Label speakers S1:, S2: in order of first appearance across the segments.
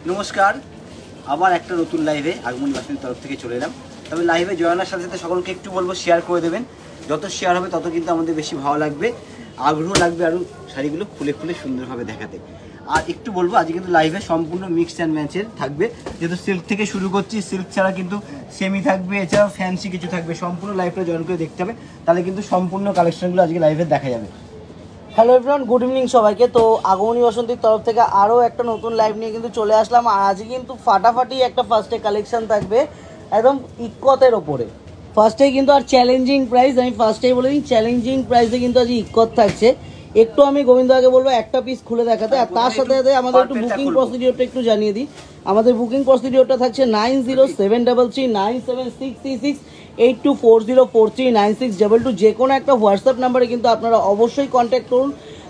S1: নমস্কার, আবার একটা নতুন লাইভে আগমনী বাসনের তরফ থেকে চলে এলাম। তবে লাইভে জয়েনার সাথে সাথে সকলকে একটু বলবো শেয়ার করে দেবেন। যত শেয়ার হবে তত কিন্তু আমাদের বেশি ভালো লাগবে, আগ্রহ লাগবে আরও শাড়িগুলো খুলে খুলে সুন্দরভাবে দেখাতে। আর একটু বলবো আজকে কিন্তু লাইভে সম্পূর্ণ মিক্স অ্যান্ড ম্যাচের থাকবে, যেহেতু সিল্ক থেকে শুরু করছি। সিল্ক ছাড়া কিন্তু সেমি থাকবে, এছাড়াও ফ্যান্সি কিছু থাকবে। সম্পূর্ণ লাইভটা জয়েন করে দেখতে হবে, তাহলে কিন্তু সম্পূর্ণ কালেকশনগুলো আজকে লাইভে দেখা যাবে।
S2: হ্যালো এভরিওয়ান, গুড ইভিনিং সবাইকে। তো আগমনী বসন্তীর তরফ থেকে আরও একটা নতুন লাইভ নিয়ে কিন্তু চলে আসলাম। আর আজকে কিন্তু ফাটাফাটি একটা ফার্স্টে কালেকশন থাকবে একদম ইক্কতের ওপরে। ফার্স্টেই কিন্তু আর চ্যালেঞ্জিং প্রাইস, আমি ফার্স্টেই বলে দিই চ্যালেঞ্জিং প্রাইসে কিন্তু আজ ইক্কত থাকছে। একটু আমি গোবিন্দকে বলবো একটা পিস খুলে দেখাতে, আর তার সাথে সাথে আমাদের একটু বুকিং প্রসিডিওরটা একটু জানিয়ে দিই। আমাদের বুকিং প্রসিডিওরটা থাকছে 907333976636 8240439622। যে কোনো একটা হোয়াটসঅ্যাপ নাম্বারে কিন্তু আপনারা অবশ্যই কন্ট্যাক্ট করুন,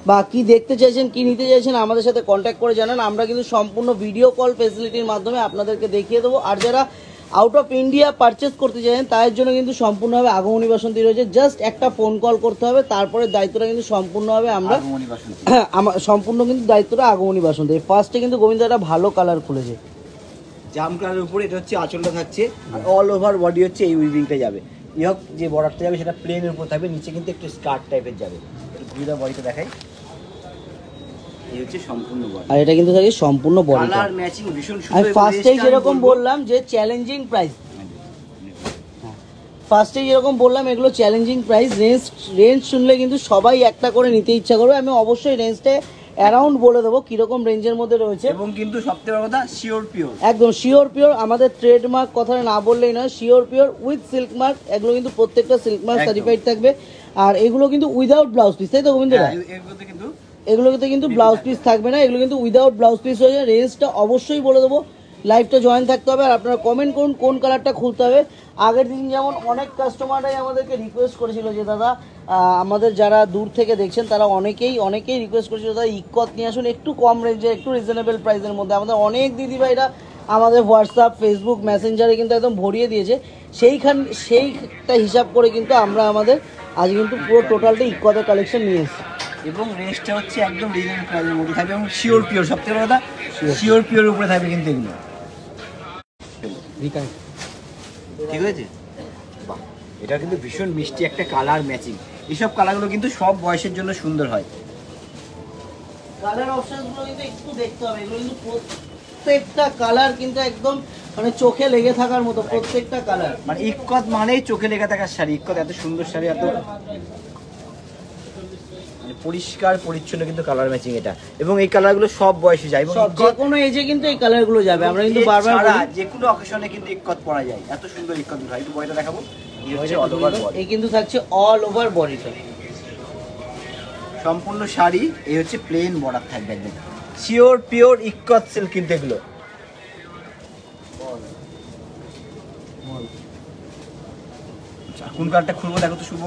S2: বা কি দেখতে চাইছেন, কি নিতে চাইছেন আমাদের সাথে কন্ট্যাক্ট করে জানান। আমরা কিন্তু সম্পূর্ণ ভিডিও কল ফেসিলিটির মাধ্যমে আপনাদেরকে দেখিয়ে দেবো। আর যারা আউট অফ ইন্ডিয়া পারচেস করতে চাইছেন তাদের জন্য কিন্তু সম্পূর্ণভাবে আগমনী বাসন্তী রয়েছে। জাস্ট একটা ফোন কল করতে হবে, তারপরে দায়িত্বটা কিন্তু সম্পূর্ণভাবে আমরা সম্পূর্ণ কিন্তু দায়িত্বটা আগমনী বাসন্তী। ফার্স্টে কিন্তু গোবিন্দ একটা ভালো কালার খুলেছে,
S1: জাম কালারের উপরে। এটা হচ্ছে আঁচলটা থাকছে, আর অল ওভার বডি হচ্ছে এই উইভিংটা যাবে। ইহক যে বর্ডারটা যাবে সেটা প্লেনের উপর থাকবে, নিচে কিন্তু একটু স্কার্ট টাইপের যাবে। ঘুরে বডিটা দেখাই, এই হচ্ছে সম্পূর্ণ বডি।
S2: আর এটা কিন্তু থাকে সম্পূর্ণ বডি
S1: কালার ম্যাচিং ভীষণ সুন্দর।
S2: আমি ফার্স্টেই যেরকম বললাম যে চ্যালেঞ্জিং প্রাইস, ফার্স্টে যেরকম বললাম এগুলো চ্যালেঞ্জিং প্রাইস। রেঞ্জ শুনলে কিন্তু সবাই একটা করে নিতে ইচ্ছা করবে। আমি অবশ্যই রেঞ্জটা অ্যারাউন্ড বলে দেবো কীরকম রেঞ্জের মধ্যে রয়েছে,
S1: এবং কিন্তু সবথেকে বড় কথা শিওর পিওর,
S2: একদম শিওর পিওর। আমাদের ট্রেডমার্ক কথা না বললেই নয়, sure pure with silk mark. এগুলো কিন্তু প্রত্যেকটা সিল্ক মার্ক সার্টিফাইড থাকবে। আর এগুলো কিন্তু উইদাউট ব্লাউজ পিস, তাই তো গোবিন্দরা? এগুলোতে কিন্তু ব্লাউজ পিস থাকবে না, এগুলো কিন্তু উইদাউট ব্লাউজ পিস হয়ে যায়। রেঞ্জটা অবশ্যই বলে দেবো, লাইভটা জয়েন থাকতে হবে। আর আপনারা কমেন্ট করুন কোন কালারটা খুলতে হবে। আগের দিন যেমন অনেক কাস্টমাররাই আমাদেরকে রিকোয়েস্ট করেছিল যে দাদা, আমাদের যারা দূর থেকে দেখছেন তারা অনেকেই রিকোয়েস্ট করেছিল দাদা ইক্কত নিয়ে আসুন একটু কম রেঞ্জে, একটু রিজনেবল প্রাইসের মধ্যে। আমাদের অনেক দিদিভাইরা আমাদের হোয়াটসঅ্যাপ, ফেসবুক, মেসেঞ্জারে কিন্তু একদম ভরিয়ে দিয়েছে। সেইটা হিসাব করে কিন্তু আমরা আমাদের আজ কিন্তু পুরো টোটালটা ইক্কতের কালেকশন নিয়ে এসেছি।
S1: এবং রেঞ্জটা হচ্ছে একদম রিজনেবল প্রাইসের মধ্যে থাকবে, এবং শিওর পিওর। সবথেকে বড় কথা শিওর পিওরের উপরে থাকবে কিন্তু এগুলো। ঠিক আছে, বাহ, এটা কিন্তু ভীষণ মিষ্টি একটা কালার ম্যাচিং। এইসব কালারগুলো কিন্তু সব বয়সের জন্য সুন্দর হয়।
S2: কালার অপশনগুলো কিন্তু একটু দেখতে হবে, এগুলো কিন্তু প্রত্যেকটা কালার কিন্তু একদম মানে চোখে লেগে থাকার মতো প্রত্যেকটা কালার।
S1: মানে ইক্কত মানেই চোখে লেগে থাকার শাড়ি। ইক্কত এত সুন্দর শাড়ি, এত পরিষ্কার পরিচ্ছন্ন কিন্তু কালার ম্যাচিং এটা। এবং এই কালারগুলো সব বয়সে যায়,
S2: যে কোনো এজে কিন্তু এই কালারগুলো যাবে। আমরা কিন্তু বারবার
S1: যে কোনো অকেশনে কিন্তু ইক্কত পরা যায়। এত সুন্দর ইক্কত হয়। একটু বডিটা দেখাবো,
S2: এই কিন্তু থাকছে অল ওভার বডিটা
S1: সম্পূর্ণ শাড়ি। এই হচ্ছে প্লেন বর্ডার থাকবে, একদম শিওর পিওর ইক্কত সিল্ক কিন্তু এগুলো। কোন কালারটা খুলবো দেখো তো শুভ।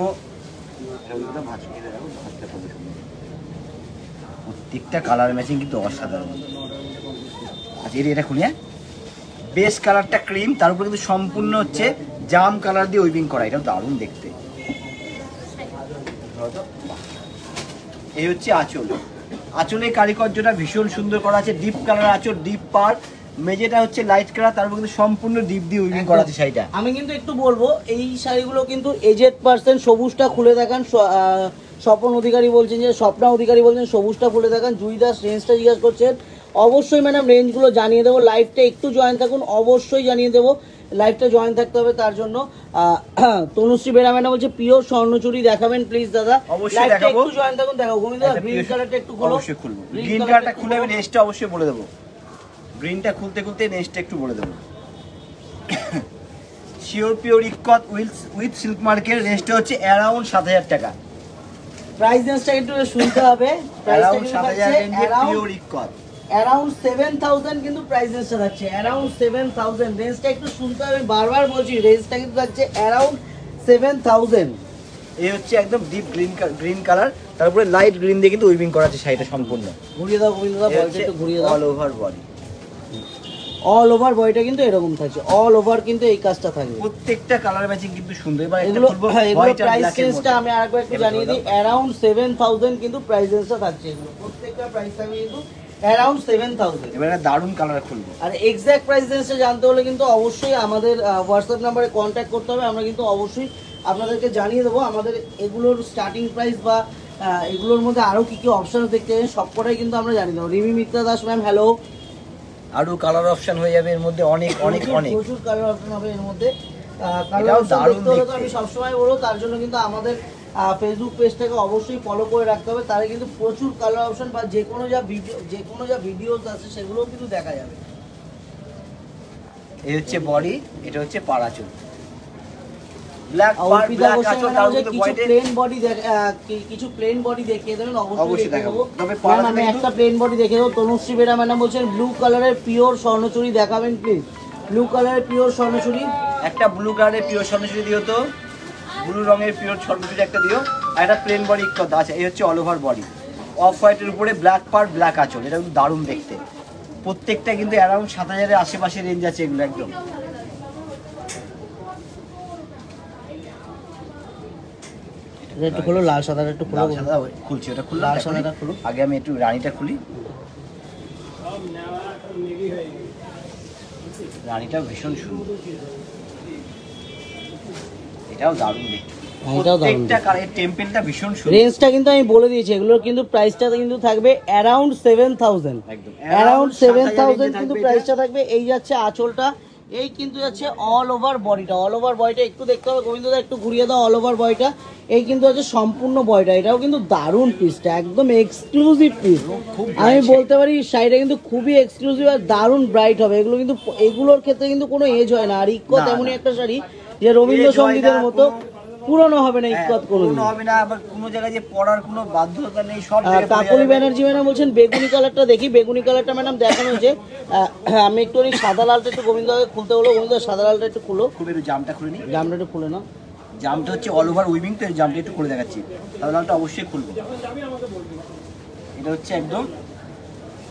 S1: প্রত্যেকটা কালার ম্যাচিং কিন্তু অসাধারণ। আচ্ছা, এটা খুলি। বেস কালারটা ক্রিম, তার উপরে কিন্তু সম্পূর্ণ হচ্ছে জাম কালার দিয়ে উইভিং করা। এটা দারুণ দেখতে। এই হচ্ছে আঁচল। আঁচলের কারিকার্যটা ভীষণ সুন্দর করা আছে। ডিপ কালার আঁচল, ডিপ পার, মেজেটা হচ্ছে লাইট কালার, তার উপর কিন্তু সম্পূর্ণ ডিপ দিয়ে উইভিং করা আছে শাড়িটা।
S2: আমি কিন্তু একটু বলবো এই শাড়িগুলো কিন্তু এজেড পার্সন। সবুজটা খুলে দেখান। স্বপন অধিকারী বলছেন, যে স্বপ্না অধিকারী বলছেন সবুজটা খুলে দেখান। জুই দাস রেঞ্জটা জিজ্ঞাসা করছেন। অবশ্যই ম্যাডাম রেঞ্জগুলো জানিয়ে দেবো। লাইভটা একটু জয়েন থাকুন, অবশ্যই জানিয়ে দেবো। লাইভটা জয়েন থাকতে হবে তার জন্য। তনুশ্রী বেরা ম্যাডাম বলছে পিওর স্বর্ণচুরি দেখাবেন প্লিজ দাদা।
S1: অবশ্যই দেখাবো,
S2: একটু জয়েন থাকুন। দেখাবো গোবিন্দ, গ্রিন কালারটা একটু খুলো।
S1: অবশ্যই খুলবো। গ্রিন কালারটা খুলে আমি রেঞ্জটা অবশ্যই বলে দেবো। গ্রিনটা খুলতে রেঞ্জটা একটু বলে দেবো। Sure pure ikat with silk মার্কের রেঞ্জটা হচ্ছে অ্যারাউন্ড 7000 টাকা।
S2: প্রাইস রেঞ্জটা একটু শুনতে হবে।
S1: অ্যারাউন্ড 7000 রেঞ্জে পিওর ইক্কত,
S2: অ্যারাউন্ড 7000 কিন্তু প্রাইস রেঞ্জটা থাকছে। অ্যারাউন্ড 7000 রেঞ্জটা একটু শুনতে হবে। বারবার বলছি রেঞ্জটা কিন্তু থাকছে অ্যারাউন্ড 7000।
S1: এই হচ্ছে একদম ডিপ গ্রিন কালার, তারপরে লাইট গ্রিন দিয়ে কিন্তু উইভিং করা আছে শাড়িটা সম্পূর্ণ।
S2: ঘুরিয়ে দাও গোবিন্দ দা, বলটা একটু ঘুরিয়ে দাও।
S1: All over body,
S2: all over বডিটা কিন্তু এরকম থাকছে। অল ওভার কিন্তু এই কাজটা থাকবে।
S1: প্রত্যেকটা কালার ম্যাচিং কিন্তু সুন্দর। এবার
S2: এগুলো প্রাইস রেঞ্জটা আমি আরেকবার একটু জানিয়ে দিই। অ্যারাউন্ড 7000 কিন্তু প্রাইস রেঞ্জটা থাকছে। এগুলো প্রত্যেকটা প্রাইস থাকবে কিন্তু অ্যারাউন্ড 7000।
S1: এবারে দারুণ কালার খুলবো।
S2: আর এক্সাক্ট প্রাইস রেঞ্জটা জানতে হলে কিন্তু অবশ্যই আমাদের হোয়াটসঅ্যাপ নাম্বারে কন্ট্যাক্ট করতে হবে। আমরা কিন্তু অবশ্যই আপনাদেরকে জানিয়ে দেবো আমাদের এগুলোর স্টার্টিং প্রাইস বা এগুলোর মধ্যে আরও কী কী অপশান দেখতে চাই সবকটাই কিন্তু আমরা জানিয়ে দেবো। Rimi Mitra Das ma'am hello.
S1: আরো কালার অপশন হয়ে যাবে এর মধ্যে, অনেক অনেক অনেক
S2: প্রচুর কালার অপশন হবে এর মধ্যে। কালার অপশন দেখতে হলে তো আমি সবসময় বলবো, তার জন্য কিন্তু আমাদের ফেসবুক পেজটাকে অবশ্যই ফলো করে রাখতে হবে। তাহলে কিন্তু প্রচুর কালার অপশন বা যে কোনো যা ভিডিওস আছে সেগুলোও কিন্তু দেখা যাবে।
S1: এই হচ্ছে বডি, এটা হচ্ছে পাড়াচুল। ব্ল্যাক পার ব্ল্যাক আছে, তার মধ্যে
S2: কিছু প্লেন বডি দেখিয়ে দেবেন,
S1: অবশ্যই
S2: অবশ্যই
S1: দেখাবো। তবে
S2: ম্যাম আমি একটা প্লেন বডি দেখে দেবো। তনুশ্রী বেরা ম্যাডাম বলছেন ব্লু কালারের পিওর স্বর্ণচুরি দেখাবেন প্লিজ। ব্লু কালারের পিওর স্বর্ণচুরি,
S1: একটা ব্লু কালারের পিওর স্বর্ণচুরি দিও তো, ব্লু রঙের পিওর স্বর্ণচুরি একটা দিও, আর একটা প্লেন বডি কথা আছে। এই হচ্ছে অল ওভার বডি, অফ হোয়াইটের উপরে ব্ল্যাক পার ব্ল্যাক আঁচল। এটা কিন্তু দারুণ দেখতে। প্রত্যেকটা কিন্তু অ্যারাউন্ড 7000-এর আশেপাশে রেঞ্জ আছে এগুলো একদম।
S2: একটু খুলো, লাল সাদাটা একটু খুলো।
S1: লাল সাদা খুলছি, ওটা খুললাম।
S2: লাল সাদাটা খুলো।
S1: আগে আমি একটু রানীটা খুলি। রানীটা ভীষণ সুন্দর, এটাও দারুণ দেখতে। প্রত্যেকটা কালারের টেম্পেলটা ভীষণ সুন্দর।
S2: রেঞ্জটা কিন্তু আমি বলে দিয়েছি, এগুলোর কিন্তু প্রাইসটা কিন্তু থাকবে অ্যারাউন্ড 7000।
S1: একদম
S2: অ্যারাউন্ড 7000 কিন্তু প্রাইসটা থাকবে। এই যাচ্ছে আঁচলটা, এই কিন্তু যাচ্ছে অল ওভার বডিটা। অল ওভার বডিটা একটু দেখতে হবে গোবিন্দদা, একটু ঘুরিয়ে দাও অল ওভার বডিটা। এই কিন্তু হচ্ছে সম্পূর্ণ বডিটা। এটাও কিন্তু দারুণ পিসটা, একদম এক্সক্লুসিভ পিস। আমি বলতে পারি শাড়িটা কিন্তু খুবই এক্সক্লুসিভ আর দারুণ ব্রাইট হবে। এগুলো কিন্তু এগুলোর ক্ষেত্রে কিন্তু কোনো এজ হয় না। আর ইক্কত এমনই একটা শাড়ি যে রবীন্দ্রসঙ্গীতের মতো পুরনো হবে না, ইক্কত কোনো
S1: হবে না, আবার কোনো জায়গায় যে পড়ার কোনো বাধ্যতা নেই, সব জায়গায়।
S2: কাকলি ব্যানার্জি ম্যাডাম বলছেন বেগুনি কালারটা দেখি। বেগুনি কালারটা ম্যাডাম দেখানো হয়েছে। আমি একটু সাদা লালটা একটু গোবিন্দকে খুলতে হলো। গোবিন্দ সাদা লালটা একটু খুলো,
S1: খুব একটু জামটা খুলে নিই।
S2: জামটা একটু খুলে নাও।
S1: জামটা হচ্ছে অল ওভার উইভিং, তো জামটা একটু করে দেখাচ্ছি। সাদা লালটা অবশ্যই খুলবো। এটা হচ্ছে একদম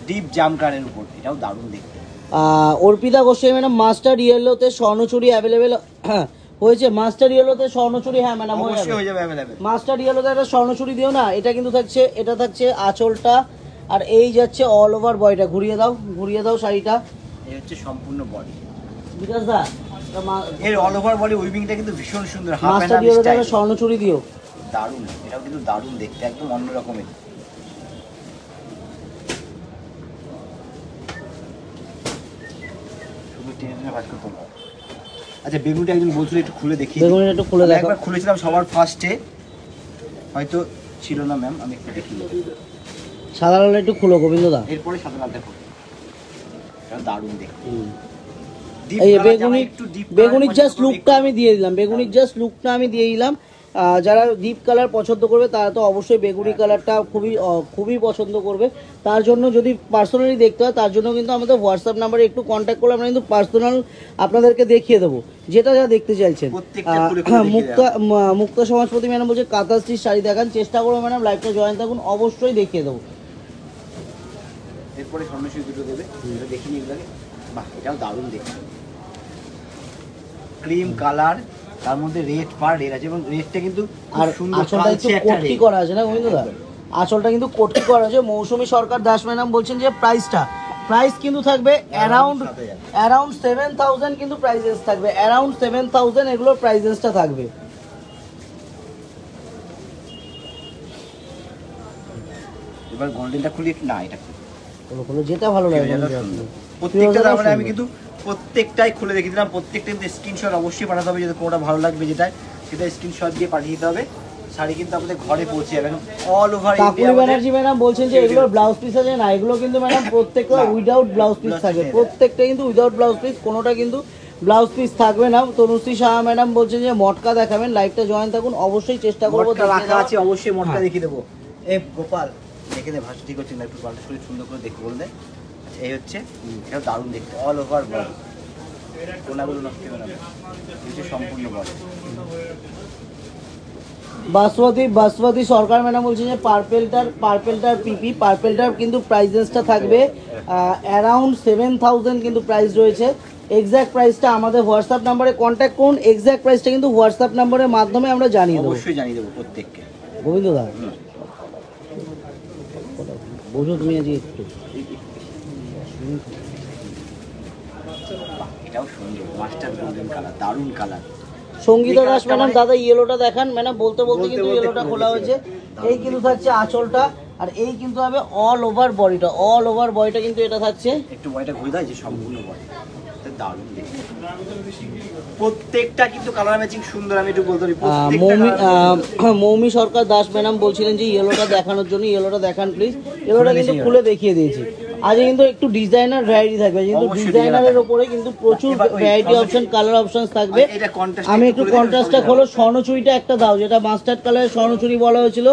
S1: ডিপ জাম কালারের উপর, এটাও দারুণ দেখতে।
S2: অর্পিতা গোস্বামী ম্যাডাম মাস্টার ইয়েলোতে স্বর্ণচুরি অ্যাভেলেবেল হয়েছে। মাস্টার ইয়েলোতে স্বর্ণচুরি, হ্যাঁ ম্যাডাম
S1: অবশ্যই হয়ে যাবে अवेलेबल।
S2: মাস্টার ইয়েলোতে একটা স্বর্ণচুরি দিও না। এটা কিন্তু থাকছে, এটা থাকছে আঁচলটা, আর এই যাচ্ছে অল ওভার বডিটা। ঘুরিয়ে দাও শাড়িটা।
S1: এই হচ্ছে সম্পূর্ণ বডি।
S2: বিকাশ দা
S1: এর অল ওভার বডি উইভিংটা কিন্তু ভীষণ সুন্দর। হাফ
S2: মাস্টার
S1: এন্ড
S2: ইয়েলোতে
S1: স্টাইল
S2: একটা স্বর্ণচুরি দিও,
S1: দারুণ। এটাও কিন্তু দারুণ দেখতে, একদম অন্য রকমের। শুধু টেনে ভাঁজ করতে হবে। আচ্ছা বেগুনটা একজন বলছিল একটু খুলে দেখি।
S2: বেগুনিটা একটু খুলে দেখো।
S1: একবার খুলেছিলাম সবার ফার্স্টে, হয়তো ছিল না ম্যাম, আমি একটু দেখি।
S2: সাদা লালটা একটু খুলো গোবিন্দদা।
S1: এরপরে সাদা লালটা খুলে, এটা দারুণ দেখতে।
S2: এই বেগুনির জাস্ট লুকটা আমি দিয়ে দিলাম। বেগুনির জাস্ট লুকটা আমি দিয়ে দিলাম। যারা ডিপ কালার পছন্দ করবে তারা তো অবশ্যই বেগুনি কালারটা খুবই পছন্দ করবে। তার জন্য যদি পার্সোনালি দেখতে হয় তার জন্য কিন্তু আমাদের হোয়াটসঅ্যাপ নাম্বারে একটু কন্ট্যাক্ট করলে আমরা কিন্তু পার্সোনাল আপনাদেরকে দেখিয়ে দেবো যেটা যা দেখতে চাইছেন। মুক্তা সমাজপতি ম্যাডাম বলছে কাঁথা স্টিচ শাড়ি দেখান, চেষ্টা করবো ম্যাডাম, লাইভটা জয়েন থাকুন, অবশ্যই দেখিয়ে দেবো।
S1: এরপরে স্বর্ণচুরি দুটো দেবে, এটা দেখিনি এগুলোকে। বাহ, এটাও দারুণ দেখতে। ক্রিম কালার, তার মধ্যে রেড পার রেড আছে, এবং রেডটা কিন্তু
S2: আর আঁচলটা একটু কোটকি করা আছে না গোবিন্দদা, আঁচলটা কিন্তু কোটকি করা আছে। মৌসুমী সরকার দাস ম্যাডাম বলছেন যে প্রাইস কিন্তু থাকবে অ্যারাউন্ড 7000 কিন্তু প্রাইসেস থাকবে, অ্যারাউন্ড 7000 এগুলোর প্রাইসেসটা থাকবে।
S1: এবার গোল্ডেনটা খুলি না, এটা
S2: খুলে যেটা ভালো লাগে।
S1: প্রত্যেকটা তারপরে আমি কিন্তু প্রত্যেকটাই খুলে দেখে দিলাম। প্রত্যেকটা কিন্তু স্ক্রিনশট অবশ্যই পাঠাতে হবে, যদি কোনটা ভালো লাগবে যেটা সেটা স্ক্রিনশট দিয়ে পাঠিয়ে দিতে হবে। শাড়ি কিন্তু আপনাদের ঘরে পৌঁছে যাবে all over India.
S2: Kakuli Banerjee madam বলছেন যে এগুলোর ব্লাউজ পিস আছে না, এগুলো কিন্তু ম্যাডাম প্রত্যেকটা উইদাউট ব্লাউজ পিস থাকবে, প্রত্যেকটা কিন্তু উইদাউট ব্লাউজ পিস, কোনোটা কিন্তু ব্লাউজ পিস থাকবে না। তনুশ্রী সাহা ম্যাডাম বলছেন যে মটকা দেখাবেন, লাইভটা জয়েন থাকুন, অবশ্যই চেষ্টা করবো।
S1: রাখা আছে অবশ্যই, মটকা দেখিয়ে দেবো। এ গোপাল দেখে দে, ভাষা ঠিক হচ্ছে না, একটু পাল্টা শরীর সুন্দর করে দেখে বললে। এই হচ্ছে, এটাও দারুণ দেখতে, অল ওভার বডি, কোনাগুলো নষ্ট হবে না, হচ্ছে সম্পূর্ণ বডি।
S2: বাসওয়াতি সরকার ম্যাডাম বলছেন যে পার্পেলটার পিপি, পার্পেলটার কিন্তু প্রাইসেসটা থাকবে অ্যারাউন্ড 7000 কিন্তু প্রাইস রয়েছে। এক্স্যাক্ট প্রাইসটা আমাদের হোয়াটসঅ্যাপ নাম্বারে কন্ট্যাক্ট করুন। এক্স্যাক্ট প্রাইসটা কিন্তু হোয়াটসঅ্যাপ নাম্বারের মাধ্যমে আমরা জানিয়ে দেবো,
S1: অবশ্যই জানিয়ে দেবো প্রত্যেককে।
S2: গোবিন্দ দা বোঝো তুমি আজকে একটু
S1: এটাও সুন্দর, মাস্টার গোল্ডেন কালার, দারুণ কালার।
S2: সঙ্গীতা দাস ম্যাডাম দাদা ইয়েলোটা দেখান। ম্যাডাম বলতে বলতে কিন্তু ইয়েলোটা খোলা হয়েছে। এই কিন্তু থাকছে আঁচলটা, আর এই কিন্তু হবে অল ওভার বডিটা, অল ওভার বডিটা কিন্তু এটা থাকছে।
S1: একটু বডিটা ঘুরে দেয় যে সম্পূর্ণ বডি দারুণ দেখতে। প্রত্যেকটা কিন্তু কালার ম্যাচিং সুন্দর। আমি একটু বলতে পারি
S2: মৌমি সরকার দাস ম্যাডাম বলছিলেন যে ইয়েলোটা দেখানোর জন্য, ইয়েলোটা দেখান প্লিজ। ইয়েলোটা কিন্তু খুলে দেখিয়ে দিয়েছি। আজ কিন্তু একটু ডিজাইনার ভ্যারাইটি থাকবে, কিন্তু ডিজাইনারের উপরে কিন্তু প্রচুর ভ্যারাইটি অপশন, কালার অপশন থাকবে। আমি একটু কন্ট্রাস্টটা খোলো, স্বর্ণচুরিটা একটা দাও, যেটা মাস্টার্ড কালারের স্বর্ণচুরি বলা হয়েছিল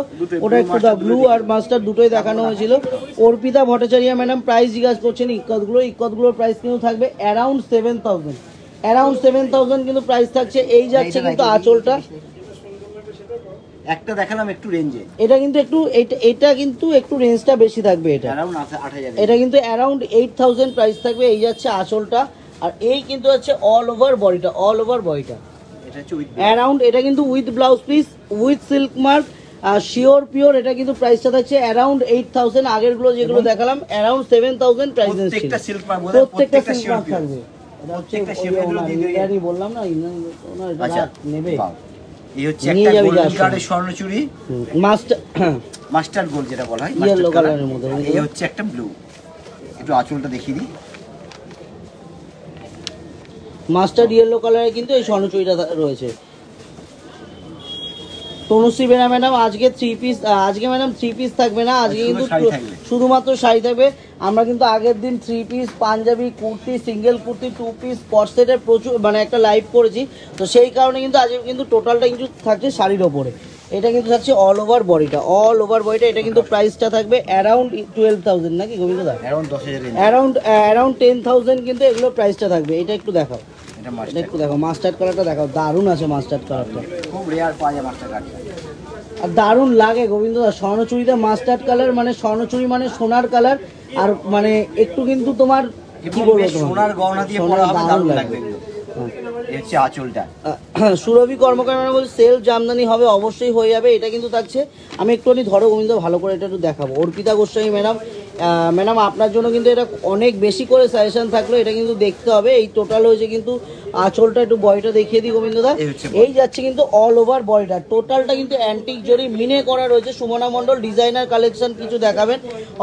S2: ওটা একটু দাও। ব্লু আর মাস্টার্ড দুটোই দেখানো হয়েছিল। অর্পিতা ভট্টাচার্য ম্যাডাম প্রাইস জিজ্ঞাসা করছেন ইকতগুলোর প্রাইস কিন্তু থাকবে অ্যারাউন্ড 7000, অ্যারাউন্ড 7000 কিন্তু প্রাইস থাকছে। এই যাচ্ছে কিন্তু আঁচলটা
S1: একটা দেখালাম একটু রেঞ্জে,
S2: এটা কিন্তু একটু এটা কিন্তু একটু রেঞ্জটা বেশি থাকবে। এটা
S1: অ্যারাউন্ড 8000,
S2: এটা কিন্তু অ্যারাউন্ড 8000 প্রাইস থাকবে। এই যাচ্ছে আঁচলটা, আর এই কিন্তু হচ্ছে অল ওভার বডিটা, অল ওভার বডিটা
S1: এটা হচ্ছে উইথ
S2: অ্যারাউন্ড, এটা কিন্তু with blouse piece, with silk mark, sure pure. এটা কিন্তু প্রাইসটা থাকছে অ্যারাউন্ড 8000। আগেরগুলো যেগুলো দেখালাম অ্যারাউন্ড 7000 প্রাইস ছিল।
S1: প্রত্যেকটা সিল্ক মার্ক,
S2: প্রত্যেকটা সিল্ক মার্ক থাকবে।
S1: প্রত্যেকটা শিওর
S2: আমি বললাম না
S1: আচ্ছা
S2: নেবে।
S1: এই হচ্ছে একটা গোল্ডেন কালারের স্বর্ণচুরি, মাস্টার গোল্ড যেটা বলা হয়,
S2: ইয়েলো কালারের মধ্যে।
S1: এই হচ্ছে একটা ব্লু। একটু আঁচলটা দেখিয়ে দিই।
S2: মাস্টার্ড ইয়েলো কালারে কিন্তু এই স্বর্ণচুরিটা রয়েছে। তনুশ্রী বেরা ম্যাডাম আজকে 3 পিস, আজকে ম্যাডাম 3 পিস থাকবে না, আজকে কিন্তু শুধুমাত্র শাড়ি থাকবে। আমরা কিন্তু আগের দিন 3 piece, Punjabi, kurti, single kurti, 2 piece, কট সেটের প্রচুর মানে একটা লাইভ করেছি, তো সেই কারণে কিন্তু আজকে কিন্তু টোটালটা কিন্তু থাকছে শাড়ির ওপরে। এটা কিন্তু থাকছে অল ওভার বডিটা, অল ওভার বডিটা। এটা কিন্তু প্রাইসটা থাকবে অ্যারাউন্ড 12000 নাকি গোবিন্দ দা?
S1: অ্যারাউন্ড 10000,
S2: অ্যারাউন্ড 10000 কিন্তু এগুলো প্রাইসটা থাকবে। এটা একটু দেখাও, এটা একটু দেখো, মাস্টার্ড কালারটা দেখাও, দারুণ আছে মাস্টার্ড কালারটা,
S1: খুব রেয়ার পাওয়া যায় মাস্টার্ড কালারটা,
S2: আর দারুণ লাগে গোবিন্দ দা। স্বর্ণচুরিতে মাস্টার্ড কালার মানে স্বর্ণচুরি মানে সোনার কালার, আর মানে একটু কিন্তু তোমার কি বলবো,
S1: সোনার গহনা দিয়ে পরা হবে, দারুণ লাগবে। এই হচ্ছে আঁচলটা।
S2: সুরভি কর্মকার মানে বলছে সেলফ জামদানি হবে, অবশ্যই হয়ে যাবে। এটা কিন্তু থাকছে, আমি একটুখানি ধরো গোবিন্দ ভালো করে এটা একটু দেখাবো। অর্পিতা গোস্বামী ম্যাডাম, ম্যাডাম আপনার জন্য কিন্তু এটা অনেক বেশি করে সাজেশন থাকলো, এটা কিন্তু দেখতে হবে। এই টোটাল হয়েছে কিন্তু আঁচলটা, একটু বডিটা দেখিয়ে দিই গোবিন্দ দা। এই যাচ্ছে কিন্তু অল ওভার বডিটা, টোটালটা কিন্তু অ্যান্টিক জরি মিনে করা রয়েছে। সুমনা মণ্ডল ডিজাইনার কালেকশন কিছু দেখাবেন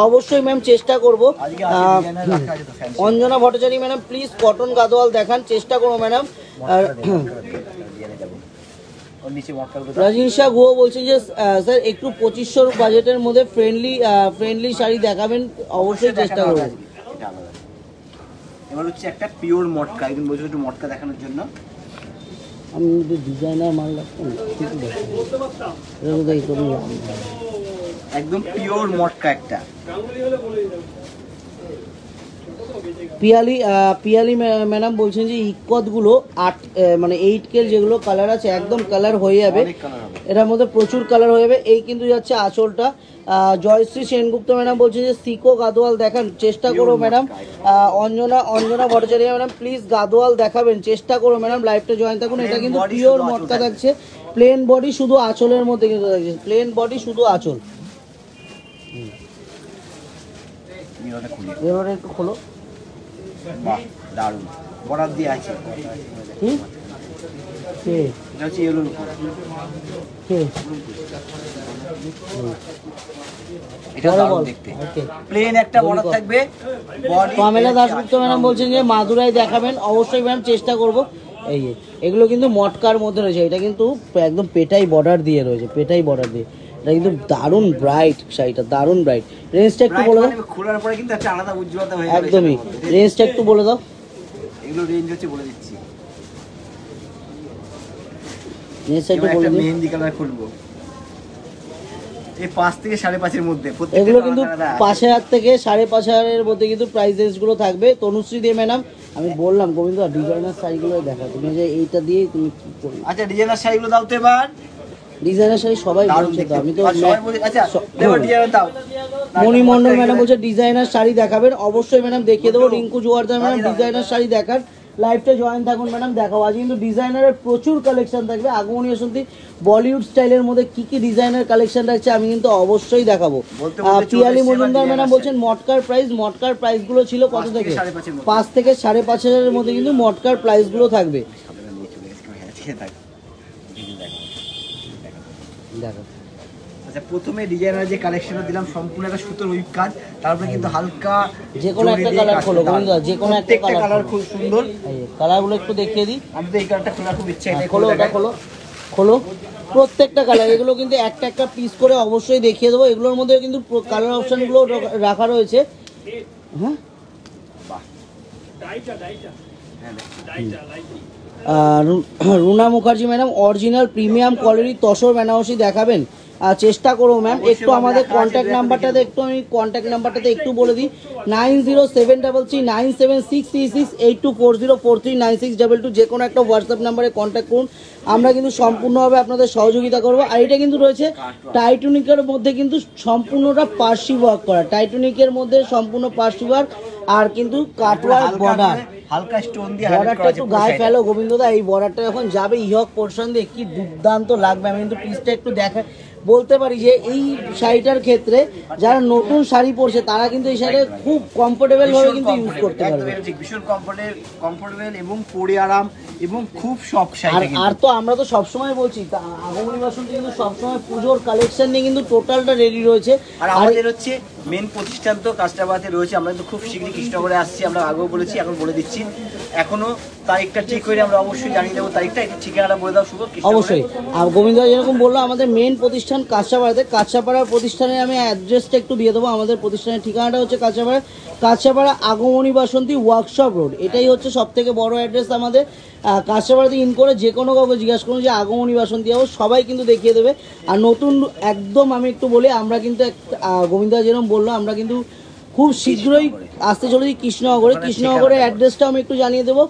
S2: অবশ্যই ম্যাম, চেষ্টা করবো। Anjana Bhattacharya madam please cotton Gadwal দেখান, চেষ্টা করো ম্যাডাম। রাজিনশা গুহ বলছেন যে স্যার একটু 2500 বাজেটের মধ্যে ফ্রেন্ডলি শাড়ি দেখাবেন, অবশ্যই চেষ্টা করবেন।
S1: এবার হচ্ছে একটা পিওর মটকা, একদম বলছো একটু মটকা দেখানোর জন্য।
S2: আমি একটু ডিজাইনার মাল রাখতাম,
S1: একদম পিওর মটকা একটা।
S2: পিয়ালি ম্যাডাম বলছেন যে ইকতগুলো 8 মানে 8K যেগুলো কালার আছে একদম কালার হয়ে যাবে, এটার মধ্যে প্রচুর কালার হয়ে যাবে। এই কিন্তু যাচ্ছে আঁচলটা। জয়শ্রী সেনগুপ্ত ম্যাডাম বলছেন যে সিকো গাদোয়াল দেখান, চেষ্টা করো madam. Anjana Bhattacharya madam please Gadwal দেখাবেন, চেষ্টা করো ম্যাডাম, লাইভটা জয়েন থাকুন। এটা কিন্তু পিওর মটকা থাকছে, প্লেন বডি শুধু আঁচলের মধ্যে কিন্তু থাকছে, প্লেন বডি শুধু আঁচল। এবারে একটু খোলো,
S1: বাহ দারুণ বর্ডার দিয়ে আছে। এটা হচ্ছে ইয়েলোর উপর, এটা দারুণ দেখতে, প্লেন একটা বর্ডার থাকবে।
S2: পামেলা দাশগুপ্ত ম্যাডাম বলছেন যে মাদুরাই দেখাবেন, অবশ্যই ম্যাম চেষ্টা করব। এই এগুলো কিন্তু মটকার মধ্যে রয়েছে, এটা কিন্তু একদম পেটাই বর্ডার দিয়ে রয়েছে, পেটাই বর্ডার দিয়ে। এটা কিন্তু দারুণ ব্রাইট শাড়িটা, দারুণ ব্রাইট। রেঞ্জটা একটু বলে দাও,
S1: খোলার পরে কিন্তু একটা আলাদা উজ্জ্বলতা হয়ে যাবে।
S2: একদমই, রেঞ্জটা একটু বলে দাও।
S1: এগুলো রেঞ্জ হচ্ছে বলে দিচ্ছি,
S2: রেঞ্জটা একটু বলে দিই।
S1: মেহেন্দি কালার খুলবো, এই 5 থেকে 5.5 এর মধ্যে।
S2: এগুলো কিন্তু 5000 থেকে 5.5 এর মধ্যে কিন্তু প্রাইস রেঞ্জগুলো থাকবে। তনুশ্রী দে ম্যাডাম, আমি বললাম গোবিন্দ ডিজাইনার শাড়িগুলো দেখা, তুমি যে এইটা দিয়ে তুমি কি করবে।
S1: আচ্ছা ডিজাইনার শাড়িগুলো দাও তো এবার।
S2: ডিজাইনার শাড়ি সবাই বলছে তো, আমি তো
S1: আচ্ছা দেবো ডিজাইনার দাও।
S2: মণিমণ্ডল ম্যাডাম বলছে ডিজাইনার শাড়ি দেখাবেন, অবশ্যই ম্যাডাম দেখিয়ে দেবো। রিঙ্কু জোয়ারদার ম্যাডাম ডিজাইনার শাড়ি দেখান, লাইভটা জয়েন থাকুন ম্যাডাম, দেখাও। আজ কিন্তু ডিজাইনারের প্রচুর কালেকশন থাকবে। আগমনী বাসন্তী বলিউড স্টাইলের মধ্যে কি কি ডিজাইনার কালেকশন রাখছে আমি কিন্তু অবশ্যই দেখাবো। পিয়ালি মজুমদার ম্যাডাম বলছেন মটকার প্রাইস, মটকার প্রাইসগুলো ছিল কত থেকে? 5 থেকে 5,500 এর মধ্যে কিন্তু মটকার প্রাইসগুলো থাকবে। দেখো
S1: আচ্ছা, প্রথমে ডিজাইনার যে কালেকশনটা দিলাম সম্পূর্ণ একটা সুতোর উইপ কাজ, তারপরে কিন্তু হালকা
S2: যে কোনো একটা কালার খোলো বন্ধুরা, যে কোনো একটা
S1: কালার খুব সুন্দর।
S2: কালারগুলো একটু দেখিয়ে দিই।
S1: আমি তো এই কালারটা খোলা খুব ইচ্ছা, এটা
S2: খোলো, ওটা খোলো, খোলো। প্রত্যেকটা কালার, এগুলো কিন্তু একটা একটা পিস করে অবশ্যই দেখিয়ে দেবো। এগুলোর মধ্যে কিন্তু কালার অপশনগুলো রাখা রয়েছে। হ্যাঁ, Runa Mukherjee madam original premium কোয়ালিটির তসর বেনারসি দেখাবেন? চেষ্টা করবো ম্যাম। একটু আমাদের কন্ট্যাক্ট নাম্বারটাতে একটু বলে দিই, 90733367668240439622, যে কোনো একটা হোয়াটসঅ্যাপ নাম্বারে কন্ট্যাক্ট করুন। আমরা কিন্তু সম্পূর্ণভাবে আপনাদের সহযোগিতা করব। আর এটা কিন্তু রয়েছে টাইটানিকের মধ্যে, কিন্তু সম্পূর্ণটা পার্সি ওয়ার্ক করা, টাইটানিকের মধ্যে সম্পূর্ণ পার্সি ওয়ার্ক, আর কিন্তু কাটওয়ার্ক বর্ডার,
S1: হালকা স্টোন দিয়ে
S2: বর্ডারটা একটু গায়ে ফেলো গোবিন্দদা। এই বর্ডারটা যখন যাবে ইহক পোর্শন দিয়ে কি দুর্দান্ত লাগবে। আমি কিন্তু পিসটা একটু দেখা বলতে পারি যে এই শাড়িটার ক্ষেত্রে যারা নতুন শাড়ি পরছে তারা কিন্তু এই শাড়িটা খুব কমফোর্টেবল ভাবে কিন্তু ইউজ করতে পারবে।
S1: ভীষণ কমফোর্টেবল এবং পরে আরাম এবং খুব সফট শাড়ি।
S2: আর তো আমরা তো সবসময় বলছি আগমনী বাসন্তী কিন্তু সবসময় পুজোর কালেকশন নিয়ে কিন্তু টোটালটা রেডি রয়েছে।
S1: আর আমাদের হচ্ছে মেন প্রতিষ্ঠান তো কাস্টাবাতে রয়েছে। আমরা তো খুব শীঘ্রই কৃষ্ণনগরে আসছি, আমরা আগেও বলেছি, এখন বলে দিচ্ছি। এখনো তারিখটা ঠিক করে আমরা অবশ্যই জানিয়ে দেবো তারিখটা। একটু ঠিকানাটা বলে দাও শুভ।
S2: অবশ্যই, আর গোবিন্দ যেরকম বললো আমাদের মেন প্রতিষ্ঠান কাঁচাপাড়াতে, কাঁচাপাড়ার প্রতিষ্ঠানে আমি অ্যাড্রেসটা একটু দিয়ে দেবো। আমাদের প্রতিষ্ঠানের ঠিকানাটা হচ্ছে কাঁচাপাড়া আগমনী বাসন্তী ওয়ার্কশপ রোড। এটাই হচ্ছে সব থেকে বড় অ্যাড্রেস আমাদের। কাঁচাপাড়াতে ইন করে যে কোনো কাউকে জিজ্ঞাসা করুন যে আগমনী বাসন্তী যাবো, সবাই কিন্তু দেখিয়ে দেবে। আর নতুন একদম আমি একটু বলি, আমরা কিন্তু গোবিন্দ যেরকম বললো আমরা কিন্তু খুব শীঘ্রই আসতে চলেছি কৃষ্ণনগরে। কৃষ্ণনগরের অ্যাড্রেসটা আমি একটু জানিয়ে দেবো।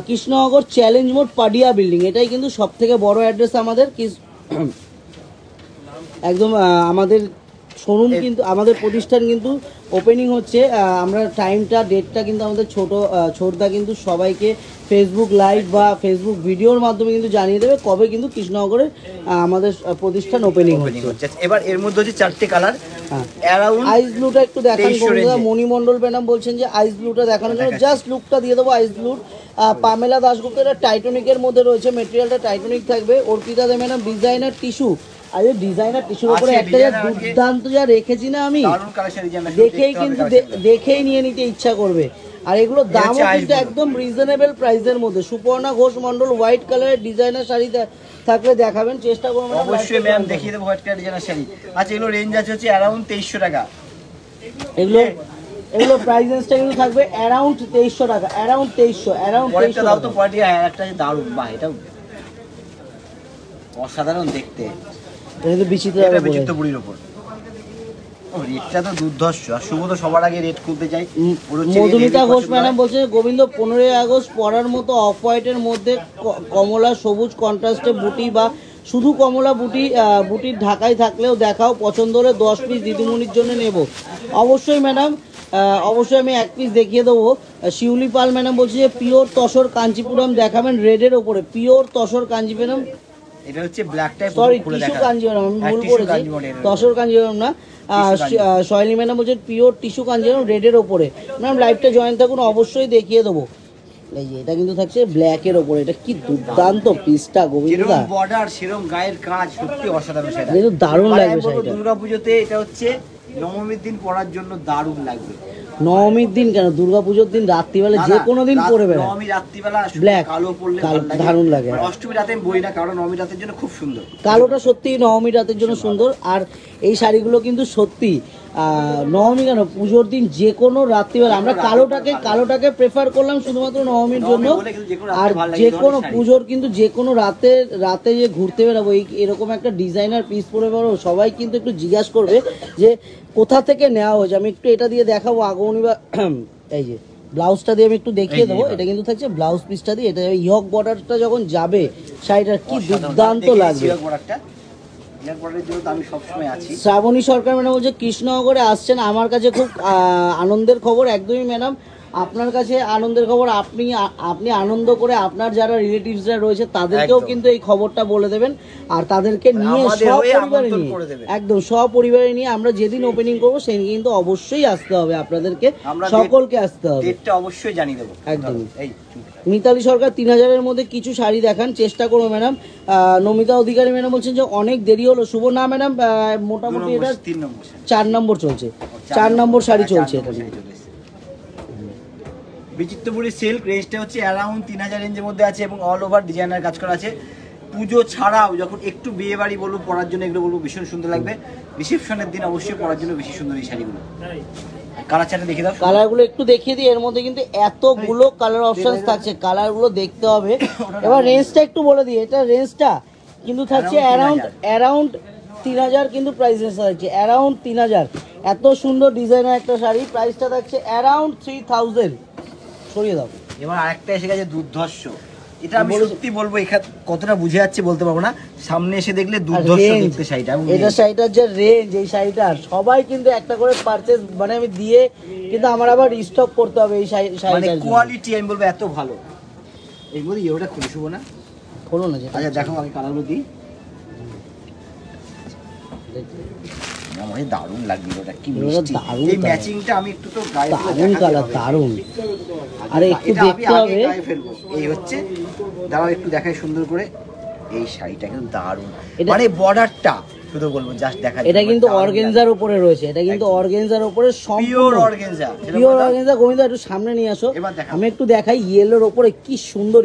S2: কৃষ্ণনগর চ্যালেঞ্জ মোড় পাডিয়া বিল্ডিং, এটাই কিন্তু সব থেকে বড় অ্যাড্রেস আমাদের। একদম আমাদের শোরুম কিন্তু, আমাদের প্রতিষ্ঠান কিন্তু ওপেনিং হচ্ছে। আমরা টাইমটা ডেটটা কিন্তু আমাদের ছোটদা কিন্তু সবাইকে ফেসবুক লাইভ বা ফেসবুক ভিডিওর মাধ্যমে কিন্তু জানিয়ে দেবে কবে কিন্তু কৃষ্ণনগরে আমাদের প্রতিষ্ঠান ওপেনিং হচ্ছে।
S1: এবার এর মধ্যে হচ্ছে 4টে কালার।
S2: আইস ব্লুটা একটু দেখান বন্ধুরা। মণিমণ্ডল ম্যাডাম বলছেন যে আইস ব্লুটা দেখানোর জন্য, জাস্ট লুকটা দিয়ে দেবো আইস ব্লুর। পামেলা দাশগুপ্ত, এটা টাইটানিকের মধ্যে রয়েছে, মেটেরিয়ালটা টাইটানিক থাকবে। অর্পিতা দে ম্যাডাম ডিজাইনার টিস্যু। আরে ডিজাইনার টিস্যুর উপরে একটা যা দুর্দান্ত যা রেখেছি না আমি, দেখেই নিয়ে নিতে ইচ্ছা করবে। আর এগুলোর দামও কিন্তু একদম রিজনেবল প্রাইসের মধ্যে। সুপর্ণা ঘোষ মণ্ডল হোয়াইট কালারের ডিজাইনার শাড়ি থাকলে দেখাবেন, চেষ্টা করবেন
S1: অবশ্যই ম্যাম, দেখিয়ে দেবো হোয়াইট কালার ডিজাইনার শাড়ি। আচ্ছা, এগুলো রেঞ্জ আছে হচ্ছে অ্যারাউন্ড 2300 টাকা।
S2: এগুলো প্রাইস রেঞ্জটা কিন্তু থাকবে অ্যারাউন্ড 2300 টাকা, অ্যারাউন্ড 2300
S1: দাও তো কোয়ালিটি। হ্যাঁ, একটা দারুণ, বাহ, এটা অসাধারণ দেখতে।
S2: এটা তো বিচিত্র
S1: বুড়ির উপর রেটটা তো দুর্ধর্ষ। আর শুভ তো সবার আগে রেট খুলতে চাই।
S2: মধুমিতা ঘোষ ম্যাডাম বলছে গোবিন্দ 15 আগস্ট পরার মতো অফ হোয়াইটের মধ্যে কমলা সবুজ কন্ট্রাস্টে বুটি বা শুধু কমলা বুটির ঢাকায় থাকলেও দেখাও, পছন্দ হলে 10 পিস দিদিমণির জন্য নেব। অবশ্যই ম্যাডাম, অবশ্যই আমি 1 পিস দেখিয়ে দেবো। শিউলি পাল ম্যাডাম বলছে যে পিওর তসর কাঞ্চিপুরম দেখাবেন রেডের ওপরে। পিওর তসর কাঞ্চিপুরম,
S1: এটা হচ্ছে black type,
S2: sorry tissue Kanjivaram, আমি ভুল করেছি, তসর কাঞ্জিভরম না। শৈলী ম্যাডাম বলছেন পিওর টিস্যু কাঞ্জিভরম রেডের ওপরে। ম্যাম লাইভটা জয়েন থাকুন, অবশ্যই দেখিয়ে দেবো। এই যে এটা কিন্তু থাকছে ব্ল্যাকের ওপরে। এটা কি দুর্দান্ত পিসটা গোবিন্দদা,
S1: বর্ডার সেরকম গায়ের কাজ সত্যি অসাধারণ। সেটা
S2: কিন্তু দারুণ লাগবে শাড়িটা।
S1: দুর্গাপুজোতে এটা হচ্ছে নবমীর দিন পরার জন্য দারুণ লাগবে।
S2: নবমীর দিন কেন, দুর্গাপুজোর দিন রাত্রিবেলা যে কোনো দিন পরে বেড়া।
S1: নবমী রাত্রিবেলা
S2: ব্ল্যাক
S1: কালো পরলে
S2: দারুণ লাগে।
S1: অষ্টমী রাতে আমি বই না, কারণ নবমী রাতের জন্য খুব সুন্দর।
S2: কালোটা সত্যি নবমী রাতের জন্য সুন্দর। আর এই শাড়িগুলো কিন্তু সত্যি নবমী কেন, পুজোর দিন যে কোনো রাত্রিবেলা। আমরা কালোটাকে প্রেফার করলাম শুধুমাত্র নবমীর জন্য। আর যে কোনো পুজোর কিন্তু যে কোনো রাতে যে ঘুরতে বেরোবো এরকম একটা ডিজাইনার পিস পরে বেরোবো, সবাই কিন্তু একটু জিজ্ঞাসা করবে যে কোথা থেকে নেওয়া হয়েছে। আমি একটু এটা দিয়ে দেখাবো আগমনী বা এই যে ব্লাউজটা দিয়ে আমি একটু দেখিয়ে দেবো। এটা কিন্তু থাকছে ব্লাউজ পিসটা দিয়ে। এটা ইয়ক বর্ডারটা যখন যাবে শাড়িটার কি দুর্দান্ত লাগবে। শ্রাবণী সরকার ম্যাডাম বলছে কৃষ্ণনগরে আসছেন, আমার কাছে খুব আনন্দের খবর। একদমই ম্যাডাম, আপনার কাছে আনন্দের খবর, আপনি আনন্দ করে আপনার যারা রিলেটিভসরা রয়েছে তাদেরকেও কিন্তু এই খবরটা বলে দেবেন, আর তাদেরকে নিয়ে একদম সপরিবারে নিয়ে আমরা যেদিন ওপেনিং করবো সেদিন কিন্তু অবশ্যই আসতে হবে, আপনাদেরকে সকলকে আসতে হবে,
S1: ডেটটা অবশ্যই জানিয়ে দেবো।
S2: একদম। মিতালি সরকার 3000-এর মধ্যে কিছু শাড়ি দেখান, চেষ্টা করো ম্যাডাম। নমিতা অধিকারী ম্যাডাম বলছেন যে অনেক দেরি হলো। শুভ না ম্যাডাম, মোটামুটি এটা 4 নম্বর চলছে, 4 নম্বর শাড়ি চলছে এটা।
S1: বিচিত্রপুরী সিল্ক রেঞ্জটা হচ্ছে অ্যারাউন্ড 3000 রেঞ্জের মধ্যে আছে এবং অল ওভার ডিজাইনার কাজ করা আছে। পুজো ছাড়াও যখন একটু বিয়ে বাড়ি বলবো পরার জন্য এগুলো বলবো ভীষণ সুন্দর লাগবে, রিসেপশনের দিন অবশ্যই পরার জন্য বেশি সুন্দর এই শাড়িগুলো। কালার চার্টে দেখে দাও,
S2: কালারগুলো একটু দেখিয়ে দিই। এর মধ্যে কিন্তু এতগুলো কালার অপশনস থাকছে, কালারগুলো দেখতে হবে। এবার রেঞ্জটা একটু বলে দিই, এটা রেঞ্জটা কিন্তু থাকছে অ্যারাউন্ড 3000, কিন্তু প্রাইস রেঞ্জটা থাকছে অ্যারাউন্ড 3000। এত সুন্দর ডিজাইনের একটা শাড়ি, প্রাইসটা থাকছে অ্যারাউন্ড 3000। সরিয়ে দাও।
S1: এবার আরেকটা এসে গেছে দুর্ধর্ষ, এটা আমি সত্যি বলবো এখানে কতটা বুঝে যাচ্ছে বলতে পারবো না, সামনে এসে দেখলে দুর্ধর্ষ দেখতে শাড়িটা।
S2: এটা শাড়িটার যে রেঞ্জ, এই শাড়িটার সবাই কিন্তু একটা করে পারচেজ মানে আমি দিয়ে কিন্তু আমার আবার রিস্টক করতে হবে এই শাড়িটার
S1: কোয়ালিটি। আমি বলবো এত ভালো। এই মধ্যে ইয়েটা খুলে শুভ না,
S2: খোলো না যেটা।
S1: আচ্ছা দেখো আমি কালারগুলো দিই, আমার দারুণ লাগবে। ওটা কি মিষ্টি, এই ম্যাচিংটা আমি একটু তো গায়ে
S2: দারুণ কালার, দারুণ। আরে একটু দেখতে হবে,
S1: এই হচ্ছে দাঁড়াও একটু দেখাই সুন্দর করে। এই শাড়িটা কিন্তু দারুণ, মানে বর্ডারটা শুধু বলবো জাস্ট দেখা।
S2: এটা কিন্তু অর্গানজার উপরে রয়েছে, এটা কিন্তু অর্গানজার উপরে
S1: pure organza,
S2: pure organza. Gobinda একটু সামনে নিয়ে আসো, আমি একটু দেখাই। ইয়েলোর উপরে কি সুন্দর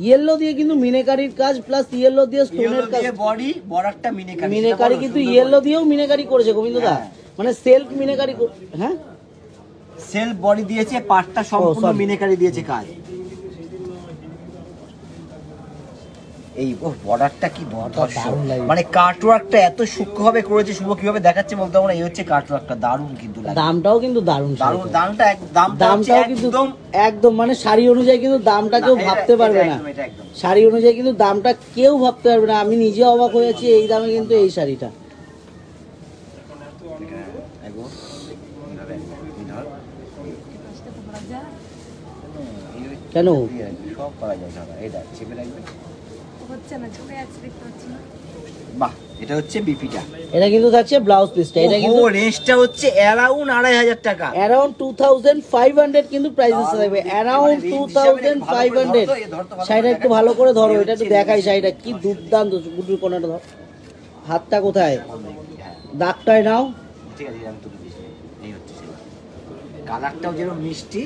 S2: ইয়েলো দিয়ে কিন্তু মিনেকারির কাজ, প্লাস ইয়েলো দিয়ে স্টোনের কাজ।
S1: বডি বর্ডারটা
S2: মিনেকারি কিন্তু ইয়েলো দিয়েও মিনেকারি করেছে গোবিন্দদা, মানে সেলফ মিনেকারি। হ্যাঁ,
S1: সেলফ বডি দিয়েছে, পাটটা সম্পূর্ণ মিনেকারি দিয়েছে কাজ। এই বর্ডারটা কি মানে কাটওয়ার্কটা এত সূক্ষ্মভাবে করেছে। শুভ কিভাবে দেখাচ্ছে বলতে পারবো না। এই হচ্ছে কাটওয়ার্কটা, দারুণ কিন্তু।
S2: দামটাও কিন্তু দারুণ,
S1: দামটাও
S2: কিন্তু একদম মানে শাড়ি অনুযায়ী কিন্তু দামটা কেউ ভাবতে পারবে না। শাড়ি অনুযায়ী কিন্তু দামটা কেউ ভাবতে পারবে না। আমি নিজে অবাক হয়েছি এই দামে কিন্তু এই শাড়িটা। কেন
S1: সব করা যায়, এটা চেপে রাখবে। বাহ, এটা হচ্ছে বিপিটা।
S2: এটা কিন্তু থাকছে ব্লাউজ পিসটা। এটা কিন্তু
S1: রেঞ্জটা হচ্ছে অ্যারাউন্ড 2500 টাকা,
S2: অ্যারাউন্ড 2500 কিন্তু প্রাইসেস থাকবে, অ্যারাউন্ড 2500। শাড়িটা একটু ভালো করে ধরো, এটা একটু দেখাই শাড়িটা কি দুর্দান্ত। গুডুর কোনাটা ধর, হাতটা কোথায়, দাগটায় নাও।
S1: ঠিক আছে, আমি তুলে দিচ্ছি। এই হচ্ছে কালারটাও যেরকম মিষ্টি,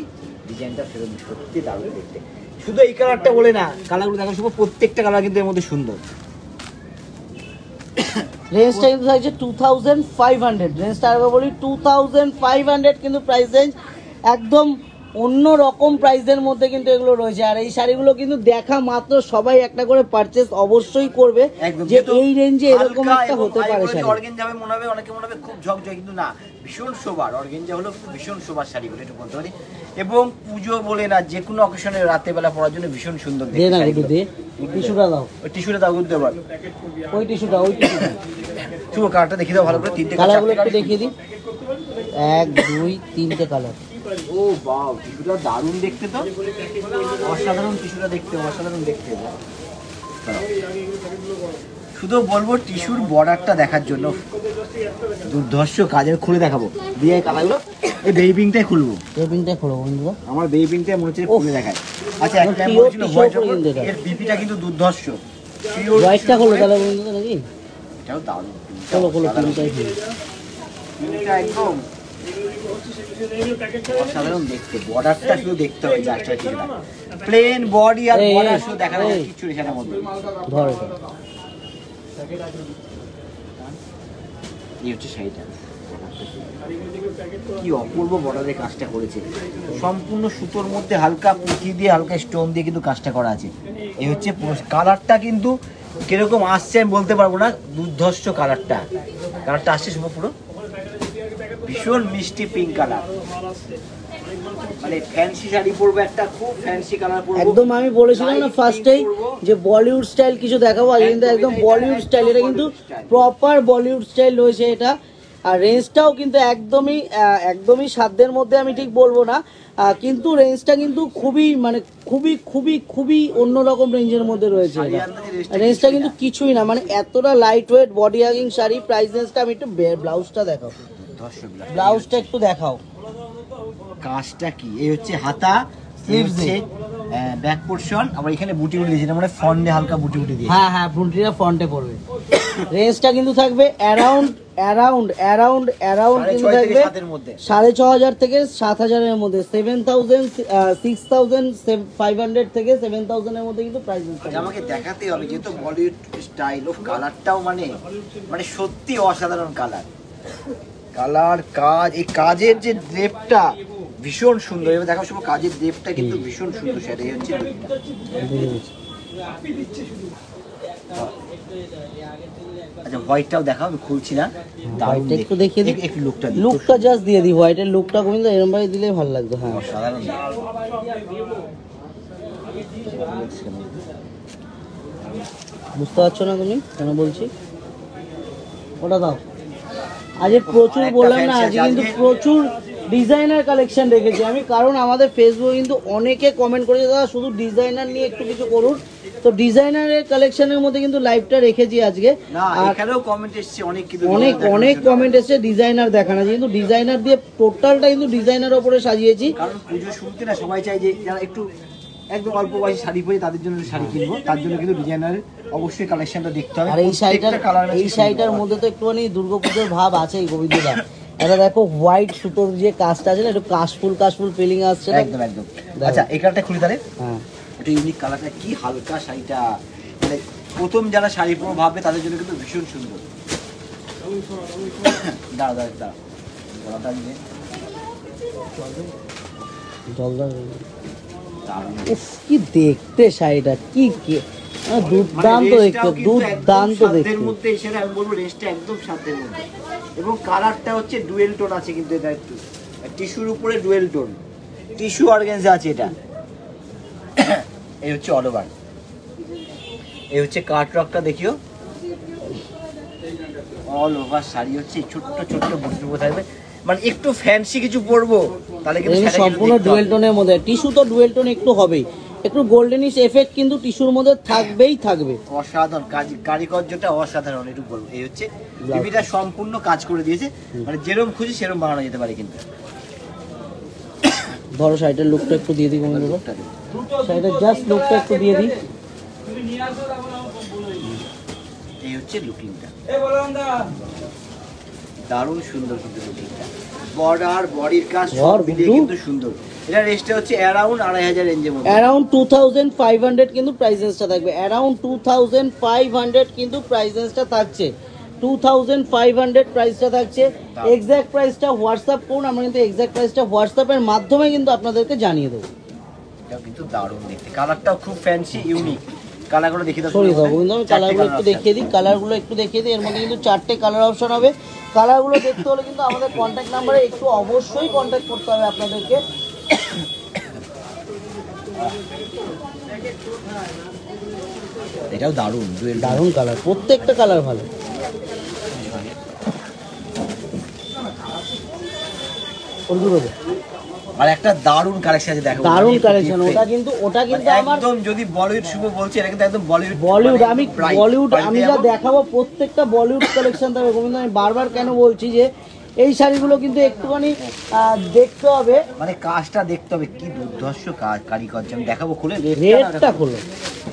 S1: ডিজাইনটা সেরকম সত্যি দারুণ দেখতে। শুধু এই কালারটা বলে না, কালারগুলো দেখো শুধু প্রত্যেকটা কালার কিন্তু এর মধ্যে সুন্দর।
S2: রেঞ্জটা কিন্তু থাকছে 2500। রেঞ্জটা আরেকবার বলি 2500 কিন্তু প্রাইস রেঞ্জ একদম অন্য রকম প্রাইসের মধ্যে কিন্তু এগুলো রয়েছে। আর এই শাড়িগুলো কিন্তু দেখা মাত্র সবাই একটা করে পারচেজ অবশ্যই করবে, যে এই রেঞ্জে এরকম একটা হতে পারে শাড়ি।
S1: অর্গানজা হবে মনে হবে, অনেকে মনে হবে খুব ঝকঝকে, কিন্তু না, ভীষণ শোবার। অর্গানজা হলো ভীষণ শোবার শাড়িগুলো, একটু বলতে পারি। এবং পুজো বলে না, যে কোনো অকেশনে রাতে বেলা পরার জন্য ভীষণ সুন্দর দেখতে।
S2: টিস্যুটা দাও,
S1: ওই টিস্যুটা দাও, বুঝতে পারো
S2: ওই টিস্যুটা, ওই টিস্যুটা।
S1: শুধু কালারটা দেখিয়ে দাও ভালো করে, তিনটে
S2: কালারগুলো একটু দেখিয়ে দিই। 1 2 3টে কালার।
S1: ও বাও, টিস্যুটা দারুণ দেখতে, তো অসাধারণ টিস্যুটা দেখতে, অসাধারণ দেখতে। শুধু বলবো টিস্যুর বর্ডারটা দেখার জন্য দুর্ধর্ষ কাজের। খুলে দেখাবো দিয়ে কালারগুলো, এই বেবিংটাই খুলবো,
S2: বেবিংটাই খুলবো বন্ধুরা।
S1: আমার বেবিংটা মনে হচ্ছে খুলে দেখায়। আচ্ছা, একটা বলছিল হোয়াইট, এর বিপিটা কিন্তু দুর্ধর্ষ।
S2: হোয়াইটটা খুলো তাহলে বন্ধুরা, নাকি
S1: এটাও দারুণ।
S2: চলো খুলো, তিনটাই খুলো।
S1: তিনটা একদম অসাধারণ দেখতে। বর্ডারটা শুধু দেখতে হবে, যাচ্ছে প্লেন বডি আর বর্ডার শুধু দেখা যায়, কিছু এখানের মধ্যে।
S2: ধর এটা,
S1: এই হচ্ছে শাড়িটা, কি অপূর্ব বর্ডারে কাজটা করেছে। সম্পূর্ণ সুতোর মধ্যে হালকা পুঁথি দিয়ে, হালকা স্টোন দিয়ে কিন্তু কাজটা করা আছে। এই হচ্ছে কালারটা, কিন্তু কিরকম আসছে আমি বলতে পারবো না। দুর্ধর্ষ কালারটা আসছে শুভ, পুরো ভীষণ মিষ্টি পিঙ্ক কালার। মানে ফ্যান্সি শাড়ি পরবো, একটা খুব ফ্যান্সি কালার পরবো
S2: একদম। আমি বলেছিলাম না ফার্স্টেই যে বলিউড স্টাইল কিছু দেখাবো, আর কিন্তু একদম বলিউড স্টাইল। এটা কিন্তু প্রপার বলিউড স্টাইল রয়েছে এটা। আর রেঞ্জটাও কিন্তু একদমই সাধ্যের মধ্যে আমি ঠিক বলবো না, কিন্তু রেঞ্জটা কিন্তু খুবই মানে খুবই খুবই খুবই অন্যরকম রেঞ্জের মধ্যে রয়েছে। রেঞ্জটা কিন্তু কিছুই না, মানে এতটা light weight body hugging sari. Price রেঞ্জটা আমি একটু ব্লাউজটা দেখাও, ব্লাউজটা একটু দেখাও।
S1: কাজটা কি, এই হচ্ছে হাতা, স্লিভসে ব্যাক পোরশন, আবার এখানে বুটি বুটি দিয়েছে, মানে ফন্টে হালকা বুটি বুটি দিয়ে।
S2: হ্যাঁ হ্যাঁ, বুটিটা ফন্টে পড়বে। রেঞ্জটা কিন্তু থাকবে অ্যারাউন্ড কিন্তু থাকবে 6,500 থেকে 7,000 মধ্যে, 7,000 6,500 থেকে 7,000 এর মধ্যে কিন্তু প্রাইস।
S1: আমাকে দেখাতেই হবে যেহেতু বলিউড স্টাইল, ও কালারটাও মানে সত্যি অসাধারণ কালার, কাজ, এই কাজের যে ড্রেপটা ভীষণ সুন্দর। এবার দেখো সব কাজের ড্রেপটা কিন্তু ভীষণ সুন্দর, সেটাই হচ্ছে। আচ্ছা হোয়াইটটাও দেখাও, আমি খুলছি না,
S2: হোয়াইটটা একটু দেখিয়ে দিই,
S1: একটু
S2: লুকটা জাস্ট দিয়ে দিই, হোয়াইটের লুকটা গোবিন্দ এরকম ভাবে দিলে ভালো লাগতো। হ্যাঁ
S1: সাধারণ
S2: বুঝতে পারছো না তুমি কেন বলছি, ওটা দাও। আজকে প্রচুর বললাম না, আজকে কিন্তু প্রচুর ডিজাইনার কালেকশন রেখেছি আমি, কারণ আমাদের ফেসবুকে কিন্তু অনেকে কমেন্ট করেছে দাদা শুধু ডিজাইনার নিয়ে একটু কিছু করুন, তো ডিজাইনারের কালেকশনের মধ্যে কিন্তু লাইভটা রেখেছি আজকে।
S1: এখানেও কমেন্ট এসেছে
S2: অনেক কমেন্ট এসেছে ডিজাইনার দেখানো, কিন্তু ডিজাইনার দিয়ে টোটালটা কিন্তু ডিজাইনার উপরে সাজিয়েছি।
S1: কারণ পুজো শুনতে না সবাই চাই যে যারা একটু একদম অল্প বয়সী শাড়ি পরে তাদের জন্য শাড়ি কিনবো, তার জন্য কিন্তু ডিজাইনারের অবশ্যই কালেকশনটা দেখতে হবে।
S2: আর এই শাড়িটার মধ্যে তো একটুখানি দুর্গাপুজোর ভাব আছে গোবিন্দদা। এটা দেখো হোয়াইট সুতোর যে কাজটা আছে না, একটু কাশফুল ফিলিং আসছে না,
S1: একদম একদম। আচ্ছা এই কালারটা খুলি তাহলে।
S2: হ্যাঁ
S1: এটা ইউনিক কালারটা, কি হালকা শাড়িটা, মানে প্রথম যারা শাড়ি পরো ভাববে তাদের জন্য কিন্তু ভীষণ সুন্দর। দাঁড়া গলাটা নিয়ে
S2: কি দেখতে শাড়িটা, কি দুর্দান্ত দেখতে, দুর্দান্ত দেখতে।
S1: মধ্যে সেটা আমি বলবো রেঞ্জটা একদম সাধ্যের মধ্যে, এবং কালারটা হচ্ছে ডুয়েল টোন আছে, কিন্তু এটা একটু টিস্যুর উপরে ডুয়েল টোন, টিস্যু অর্গানজা আছে এটা। এই হচ্ছে অল ওভার, এই হচ্ছে কাট রকটা দেখিও, অল ওভার শাড়ি হচ্ছে ছোট্ট ছোট্ট বুটুবো থাকবে, মানে একটু ফ্যান্সি কিছু পরবো তাহলে কিন্তু
S2: সম্পূর্ণ ডুয়েল টোনের মধ্যে। টিস্যু তো ডুয়েল টোন একটু হবেই, একটু গোল্ডেনিশ এফেক্ট কিন্তু টিস্যুর মধ্যে থাকবেই থাকবে।
S1: অসাধারণ কারিগরটা অসাধারণ, একটু বলবো। এই হচ্ছে টিভিটা সম্পূর্ণ কাজ করে দিয়েছে, মানে যেরকম খুশি সেরকম বানানো যেতে পারে। কিন্তু
S2: ধরো শাড়িটার লুকটা একটু দিয়ে দিই, শাড়িটার জাস্ট লুকটা একটু দিয়ে দিই।
S1: এই হচ্ছে লুকিংটা, দারুণ সুন্দর কিন্তু লুকিংটা, বর্ডার বডির কাজ সব মিলিয়ে কিন্তু সুন্দর। এটা রেঞ্জটা হচ্ছে অ্যারাউন্ড 2,500 রেঞ্জের মধ্যে,
S2: অ্যারাউন্ড 2,500 কিন্তু প্রাইস রেঞ্জটা থাকবে, অ্যারাউন্ড 2,500 কিন্তু প্রাইস রেঞ্জটা থাকছে, 2,500 প্রাইসটা থাকছে। এক্সাক্ট প্রাইসটা হোয়াটসঅ্যাপ করুন, আমরা কিন্তু এক্সাক্ট প্রাইসটা হোয়াটসঅ্যাপের মাধ্যমে কিন্তু আপনাদেরকে জানিয়ে দেবো।
S1: এটা কিন্তু দারুণ দেখতে, কালারটাও খুব ফ্যান্সি ইউনিক। কালারগুলো দেখিয়ে দাও,
S2: সরি গোবিন্দ আমি কালারগুলো একটু দেখিয়ে দিই, এর মধ্যে কিন্তু 4টে কালার অপশন হবে। কালারগুলো দেখতে হলে কিন্তু আমাদের কন্ট্যাক্ট নাম্বারে একটু অবশ্যই কন্ট্যাক্ট করতে হবে আপনাদেরকে।
S1: এটাও দারুণ,
S2: দারুণ কালার, প্রত্যেকটা কালার ভালো।
S1: আর একটা দারুণ কালেকশন আছে, দেখো
S2: দারুণ কালেকশন। ওটা কিন্তু আমার
S1: একদম, যদি বলিউড শুভ বলছি, এটা কিন্তু একদম
S2: বলিউড। আমি যা দেখাবো প্রত্যেকটা বলিউড কালেকশন থাকবে গোবিন্দ। আমি বারবার কেন বলছি যে এই শাড়িগুলো কিন্তু একটুখানি দেখতে হবে,
S1: মানে কাজটা দেখতে হবে, কি দুর্ধর্ষ কাজ কারিগর। আমি দেখাবো, খুলে
S2: রেটটা খোলো,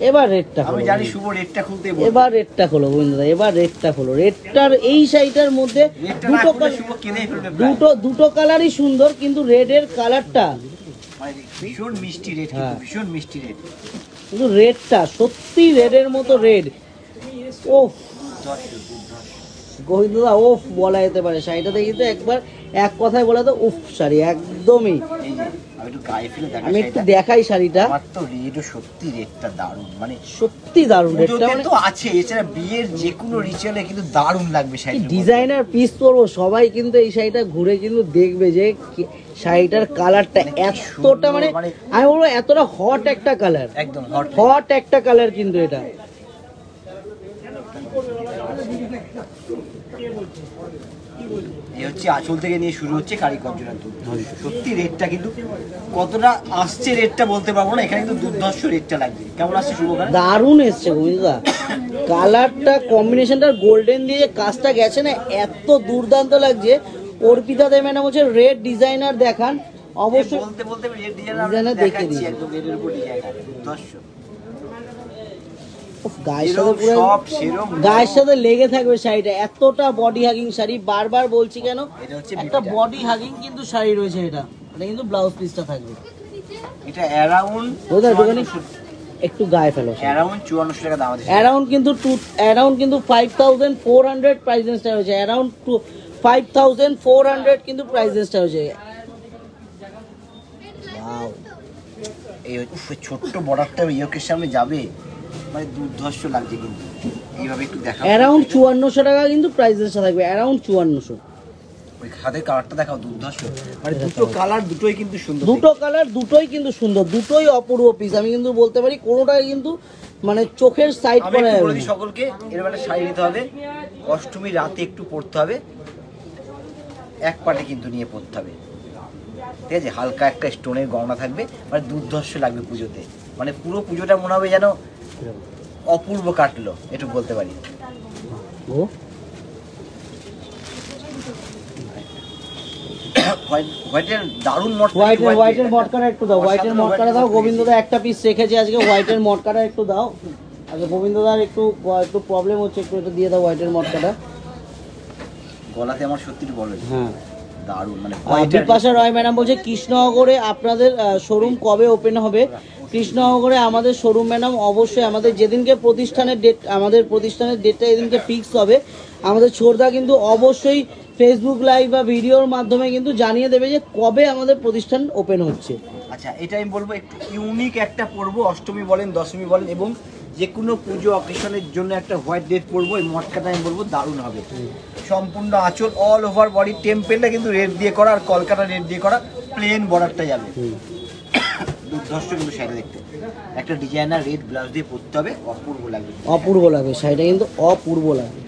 S2: এবার রেটটা খোলো।
S1: আমি জানি শুভ রেটটা খুলতে বলবো,
S2: এবার রেটটা খোলো গোবিন্দদা, এবার রেটটা খোলো। রেটটার এই শাড়িটার মধ্যে দুটো কালারই সুন্দর, কিন্তু রেডের কালারটা
S1: ভীষণ মিষ্টি রেড, ভীষণ মিষ্টি রেড,
S2: কিন্তু রেডটা সত্যি রেডের মতো রেড। ওফ গোবিন্দদা ওফ বলা যেতে পারে, শাড়িটা দেখি তো একবার এক কথায় বলা তো উফ শাড়ি একদমই। আমি একটু দেখাই শাড়িটা,
S1: সত্যি রেটটা দারুণ, মানে
S2: সত্যি দারুণ রেটটা, মানে
S1: তো আছে। এছাড়া বিয়ের যে কোনো রিচুয়ালে কিন্তু দারুণ লাগবে শাড়ি।
S2: ডিজাইনার পিস পরবো, সবাই কিন্তু এই শাড়িটা ঘুরে কিন্তু দেখবে যে শাড়িটার কালারটা এতটা, মানে আমি বলবো এতটা হট একটা কালার,
S1: একদম
S2: হট একটা কালার কিন্তু এটা।
S1: এই হচ্ছে আঁচল থেকে নিয়ে শুরু হচ্ছে কারিগর জোড়া দুর্ধর্ষ। সত্যি রেটটা কিন্তু কতটা আসছে রেটটা বলতে পারবো না, এখানে কিন্তু দুর্ধর্ষ রেটটা লাগবে। কেমন আসছে শুভকার?
S2: দারুণ এসছে গোবিন্দদা, কালারটা কম্বিনেশনটা গোল্ডেন দিয়ে যে কাজটা গেছে না, এত দুর্দান্ত লাগছে। অর্পিতা দেব ম্যাডাম হচ্ছে রেড ডিজাইনার দেখান, অবশ্যই
S1: বলতে বলতে রেড
S2: ডিজাইনার
S1: ডিজাইনার
S2: দেখিয়ে
S1: দেখাচ্ছি,
S2: দিই।
S1: একদম রেডের উপর ডিজাইনার দুর্ধর্ষ।
S2: গায়ের সাথে পুরো
S1: সব সেরম
S2: গায়ের সাথে লেগে থাকবে শাড়িটা, এতটা বডি হাগিং শাড়ি। বারবার বলছি কেন,
S1: এটা হচ্ছে
S2: একটা
S1: বিবিটা।
S2: বডি হাগিং কিন্তু শাড়ি রয়েছে। এটা কিন্তু ব্লাউজ পিসটা থাকবে।
S1: এটা অ্যারাউন্ড
S2: বোধহয় একটুখানি একটু গায়ে ফেলো।
S1: অ্যারাউন্ড 5400 টাকা দাম আছে।
S2: অ্যারাউন্ড কিন্তু 5400 প্রাইস রেঞ্জটা হয়েছে। অ্যারাউন্ড 5400 কিন্তু প্রাইস রেঞ্জটা হয়েছে।
S1: ওয়াও, এই হচ্ছে ছোট্ট বর্ডারটা ইয়োকের সামনে যাবে, মানে দুর্ধর্ষ লাগছে কিন্তু। এইভাবে একটু দেখা,
S2: অ্যারাউন্ড 5400 টাকা কিন্তু প্রাইস রেঞ্জটা থাকবে, অ্যারাউন্ড 5400।
S1: ওই হাতের কালারটা দেখাও, দুর্ধর্ষ। মানে দুটো কালার দুটোই কিন্তু সুন্দর,
S2: দুটো কালার দুটোই কিন্তু সুন্দর, দুটোই অপূর্ব পিস। আমি কিন্তু বলতে পারি কোনোটাই কিন্তু মানে চোখের সাইড
S1: আমি
S2: করা
S1: একটু
S2: যাবে
S1: বলে
S2: না।
S1: দিই সকলকে, এরকম একটা শাড়ি নিতে হবে, অষ্টমী রাতে একটু পরতে হবে, এক পাটে কিন্তু নিয়ে পরতে হবে, ঠিক আছে? হালকা একটা স্টোনের গহনা থাকবে, মানে দুর্ধর্ষ লাগবে পুজোতে। মানে পুরো পুজোটা মনে হবে যেন অপূর্ব কাটলো, একটু বলতে পারি।
S2: ও
S1: হোয়াইটের দারুণ
S2: হোয়াইটের মটকাটা একটু দাও, হোয়াইটের মটকাটা দাও। গোবিন্দদা একটা পিস রেখেছে আজকে, হোয়াইটের মটকাটা একটু দাও। আগে গোবিন্দদার একটু প্রবলেম হচ্ছে, একটু এটা দিয়ে দাও হোয়াইটের মটকাটা।
S1: গলাতে আমার সত্যি বলে
S2: হ্যাঁ,
S1: দারুণ, মানে
S2: বিপাশা রয় ম্যাডাম বলছে কৃষ্ণনগরে আপনাদের শোরুম কবে ওপেন হবে? কৃষ্ণনগরে আমাদের শোরুম ম্যাডাম অবশ্যই আমাদের যেদিনকে প্রতিষ্ঠানের ডেট, আমাদের প্রতিষ্ঠানের ডেটটা যেদিনকে ফিক্স হবে, আমাদের ছোটদা কিন্তু অবশ্যই ফেসবুক লাইভ বা ভিডিওর মাধ্যমে কিন্তু জানিয়ে দেবে যে কবে আমাদের প্রতিষ্ঠান ওপেন হচ্ছে।
S1: আচ্ছা, এটা আমি বলবো একটু ইউনিক একটা পরবো, অষ্টমী বলেন দশমী বলেন, এবং যে কোনো পুজো অকেশনের জন্য একটা হোয়াইট ডেট পরবো। এই মটকাটা আমি বলবো দারুণ হবে, সম্পূর্ণ আঁচল অল ওভার বডি, টেম্পেলটা কিন্তু রেড দিয়ে করা, আর কলকাতা রেড দিয়ে করা, প্লেন বর্ডারটা যাবে। দুর্ধর্ষ কিন্তু শাড়ি দেখতে, একটা ডিজাইনার রেড ব্লাউজ দিয়ে পরতে হবে, অপূর্ব লাগবে,
S2: অপূর্ব লাগবে শাড়িটা, কিন্তু অপূর্ব লাগবে।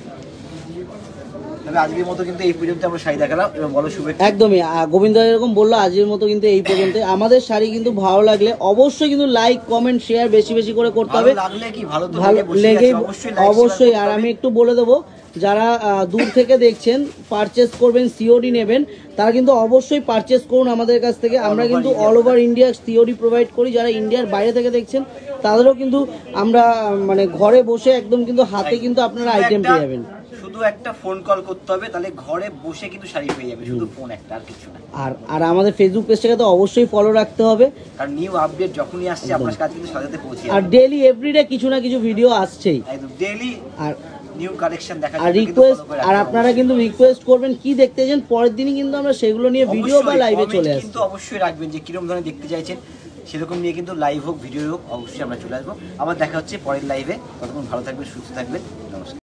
S1: তবে আজকের মতো কিন্তু এই পর্যন্ত আমরা শাড়ি দেখালাম। এবার বলো শুভেচ্ছা।
S2: একদমই গোবিন্দ এরকম বললো, আজকের মতো কিন্তু এই পর্যন্ত। আমাদের শাড়ি কিন্তু ভালো লাগলে অবশ্যই কিন্তু লাইক কমেন্ট শেয়ার বেশি বেশি করে করতে হবে।
S1: ভালো লাগলে কি, ভালো তো
S2: ভালো লেগেই
S1: অবশ্যই
S2: অবশ্যই। আর আমি একটু বলে দেবো, যারা দূর থেকে দেখছেন, পারচেস করবেন, সিওডি নেবেন, তারা কিন্তু অবশ্যই পারচেস করুন আমাদের কাছ থেকে। আমরা কিন্তু all over India COD provide করি। যারা ইন্ডিয়ার বাইরে থেকে দেখছেন তাদেরও কিন্তু আমরা মানে ঘরে বসে একদম কিন্তু হাতে কিন্তু আপনারা আইটেম পেয়ে যাবেন।
S1: শুধু একটা ফোন কল করতে হবে, তাহলে ঘরে বসে কিন্তু শাড়ি পেয়ে যাবে, শুধু ফোন একটা, আর কিছু না।
S2: আর আমাদের ফেসবুক পেজটাকে তো অবশ্যই ফলো রাখতে হবে,
S1: আর নিউ আপডেট যখনই আসছে আপনার কাছে কিন্তু সাথে পৌঁছে
S2: আর
S1: যাবে।
S2: ডেইলি এভরিডে কিছু না কিছু ভিডিও আসছেই।
S1: একদম ডেইলি
S2: আর
S1: নিউ কালেকশন দেখা
S2: আর রিকোয়েস্ট, আর আপনারা কিন্তু রিকোয়েস্ট করবেন কি দেখতে চান, পরের দিনই কিন্তু আমরা সেগুলো নিয়ে ভিডিও বা লাইভে চলে আসি।
S1: কিন্তু অবশ্যই রাখবেন যে কিরকম ধরনের দেখতে চাইছেন, সেরকম নিয়ে কিন্তু লাইভ হোক ভিডিও হোক অবশ্যই আমরা চলে আসবো। আবার দেখা হচ্ছে পরের লাইভে। ততক্ষণ ভালো থাকবেন, সুস্থ থাকবেন, নমস্কার।